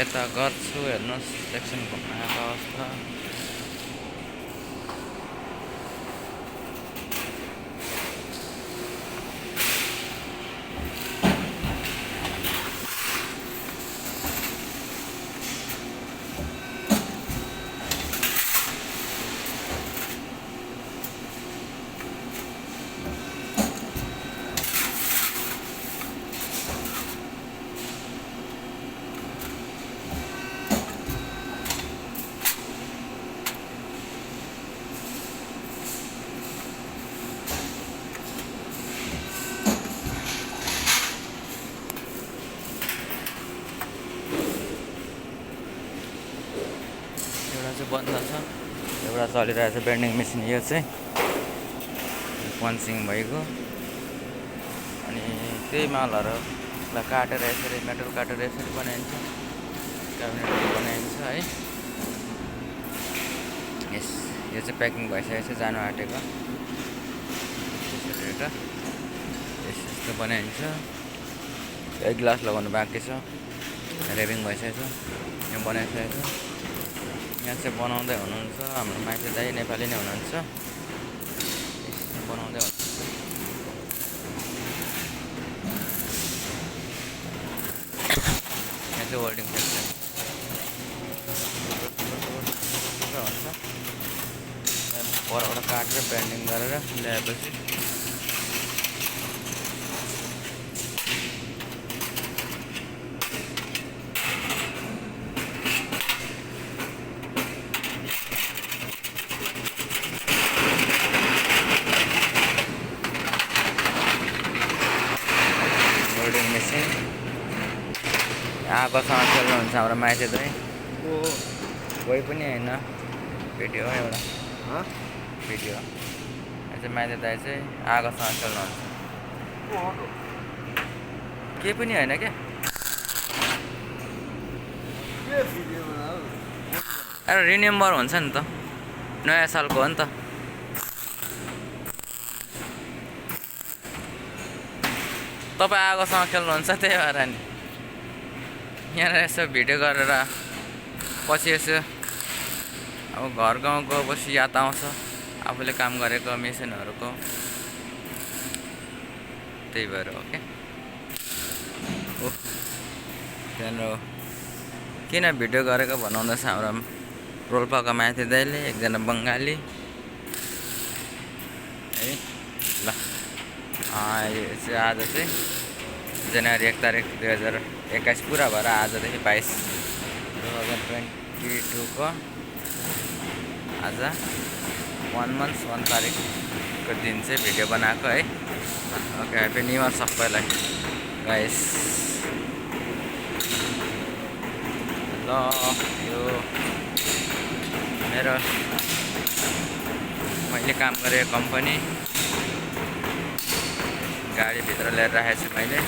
यता गर्छु हेर्नुहोस् सेक्सन घुमाएको अवस्था। बन्द छ, एउटा चलिरहेको छ बेन्डिङ मेसिन। यो चाहिँ पन्चिङ भएको, अनि त्यही मालहरूलाई काटेर यसरी मेटल काटेर यसरी बनाइन्छ, क्याबिनेटहरू बनाइन्छ है। यस, यो चाहिँ प्याकिङ भइसकेको छ, जानु आँटेको। यसरी यस्तो बनाइन्छ। एक ग्लास लगाउनु बाँकी छ, रेबिङ भइसकेको छ, यो बनाइसकेको छ। यहाँ चाहिँ बनाउँदै हुनुहुन्छ हाम्रो माइती दाइ, नेपाली नै हुनुहुन्छ, बनाउँदै हुनुहुन्छ। यहाँ चाहिँ होल्डिङ सेक्सन हुन्छ। परबाट काटेर बेन्डिङ गरेर ल्याएपछि आगोसँग खेल्नुहुन्छ हाम्रो माइती दाइ। कोही पनि होइन, भिडियो हो एउटा, भिडियो। यो चाहिँ माइती दाइ चाहिँ आगोसँग खेल्नुहुन्छ, केही पनि होइन क्या। अरे रिमेम्बर हुन्छ नि त, नयाँ सालको हो नि त। तपाईँ आगोसँग खेल्नुहुन्छ, त्यही भएर नि यहाँ यसो भिडियो गरेर पछि यसो अब घर गाउँ गएपछि याद आउँछ आफूले काम गरेको मेसिनहरूको, त्यही भएर हो क्या। त्यहाँनिर किन भिडियो गरेको बनाउँदैछ हाम्रो रोल्पाको माइती दाइले, एकजना बङ्गाली है। ल यो चाहिँ आज चाहिँ जनवरी 1 तारिक 2021 पुरा भएर आजदेखि 22/2022 को आज 1 मन्थ 1 तारिकको दिन चाहिँ भिडियो बनाएको है। ओके, ह्याप्पी न्यु इयर सबैलाई गाइस। ल यो मेरो मैले काम गरेको कम्पनी, गाडीभित्र ल्याएर राखेको छु मैले।